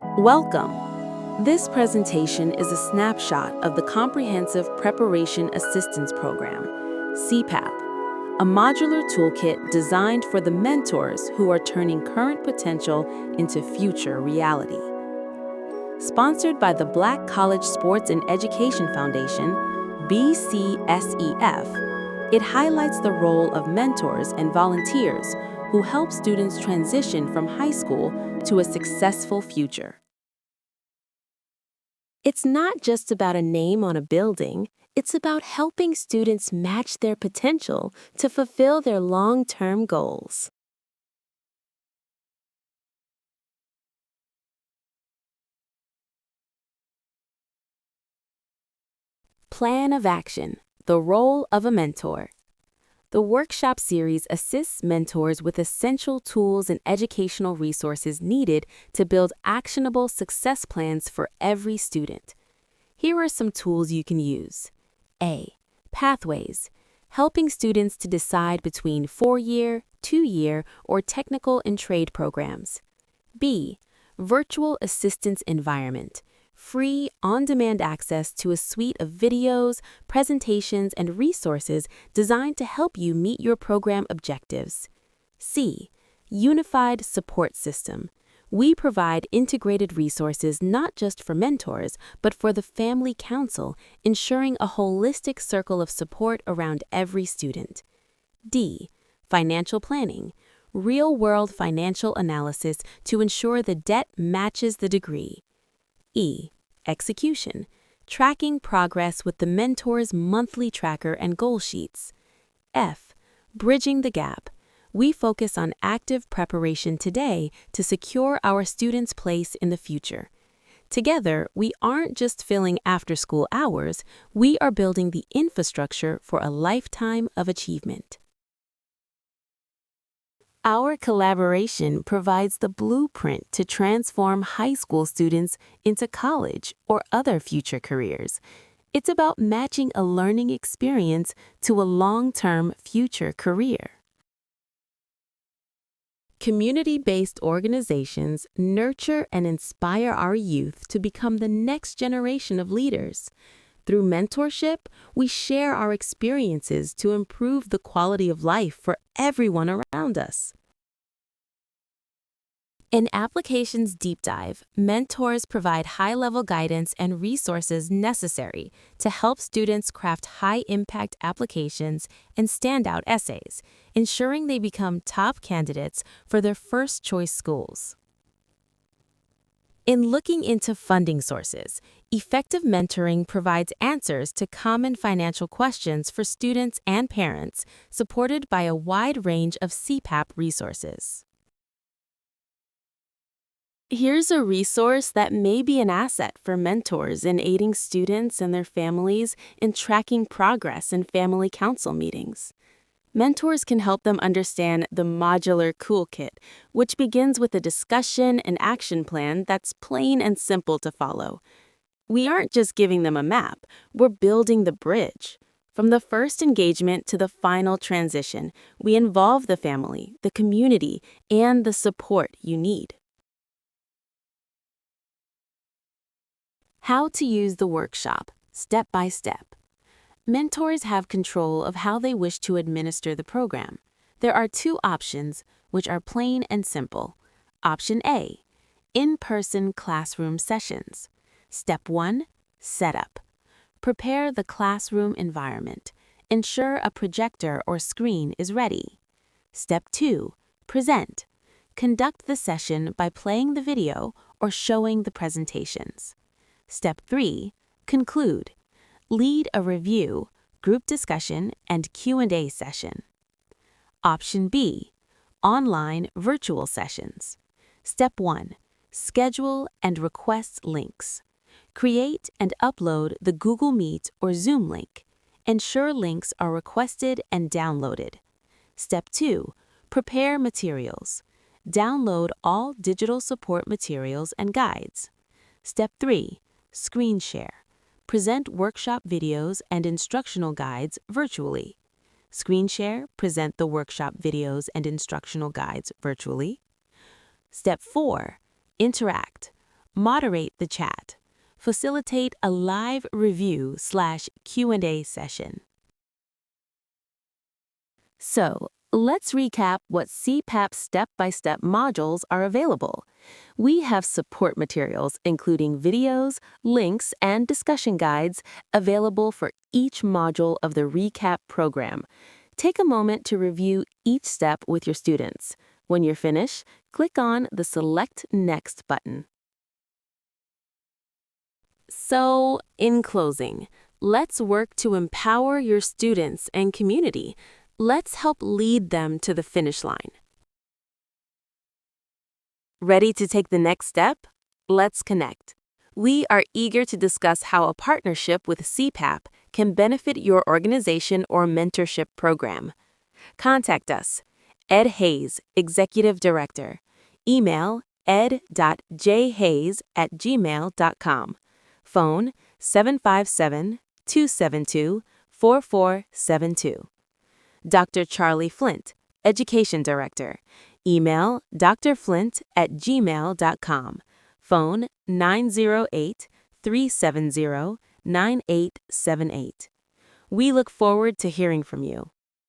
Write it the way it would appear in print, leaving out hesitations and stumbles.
Welcome. This presentation is a snapshot of the Comprehensive Preparation Assistance Program, CPAP, a modular toolkit designed for the mentors who are turning current potential into future reality. Sponsored by the Black College Sports and Education Foundation, BCSEF, it highlights the role of mentors and volunteers who help students transition from high school to a successful future. It's not just about a name on a building, it's about helping students match their potential to fulfill their long-term goals. Plan of Action: The Role of a Mentor. The workshop series assists mentors with essential tools and educational resources needed to build actionable success plans for every student. Here are some tools you can use. A. Pathways, helping students to decide between 4-year, 2-year, or technical and trade programs. B. Virtual Assistance Environment, free, on-demand access to a suite of videos, presentations, and resources designed to help you meet your program objectives. C. Unified Support System. We provide integrated resources not just for mentors, but for the family council, ensuring a holistic circle of support around every student. D. Financial Planning, real-world financial analysis to ensure the debt matches the degree. E. Execution, tracking progress with the mentor's monthly tracker and goal sheets. F. Bridging the Gap. We focus on active preparation today to secure our students' place in the future. Together, we aren't just filling after-school hours, we are building the infrastructure for a lifetime of achievement. Our collaboration provides the blueprint to transform high school students into college or other future careers. It's about matching a learning experience to a long-term future career. Community-based organizations nurture and inspire our youth to become the next generation of leaders. Through mentorship, we share our experiences to improve the quality of life for everyone around us. In Applications Deep Dive, mentors provide high-level guidance and resources necessary to help students craft high-impact applications and standout essays, ensuring they become top candidates for their first-choice schools. In looking into funding sources, effective mentoring provides answers to common financial questions for students and parents, supported by a wide range of CPAP resources. Here's a resource that may be an asset for mentors in aiding students and their families in tracking progress in family council meetings. Mentors can help them understand the modular toolkit, which begins with a discussion and action plan that's plain and simple to follow. We aren't just giving them a map, we're building the bridge. From the first engagement to the final transition, we involve the family, the community, and the support you need. How to use the workshop, step by step. Mentors have control of how they wish to administer the program. There are two options, which are plain and simple. Option A, in-person classroom sessions. Step 1, setup. Prepare the classroom environment. Ensure a projector or screen is ready. Step 2, present. Conduct the session by playing the video or showing the presentations. Step 3, conclude. Lead a review, group discussion, and Q&A session. Option B, online virtual sessions. Step 1, schedule and request links. Create and upload the Google Meet or Zoom link. Ensure links are requested and downloaded. Step 2, prepare materials. Download all digital support materials and guides. Step 3, screen share. Present workshop videos and instructional guides virtually. Screen share, present the workshop videos and instructional guides virtually. Step 4, interact. Moderate the chat. Facilitate a live review/Q&A session. So, let's recap what CPAP step-by-step modules are available. We have support materials, including videos, links, and discussion guides available for each module of the recap program. Take a moment to review each step with your students. When you're finished, click on the Select Next button. So, in closing, let's work to empower your students and community. Let's help lead them to the finish line. Ready to take the next step? Let's connect. We are eager to discuss how a partnership with CPAP can benefit your organization or mentorship program. Contact us. Ed Hayes, Executive Director. Email ed.jhayes@gmail.com. Phone 757-272-4472. Dr. Charlie Flint, Education Director. Email drflint@gmail.com. Phone 908-370-9878. We look forward to hearing from you.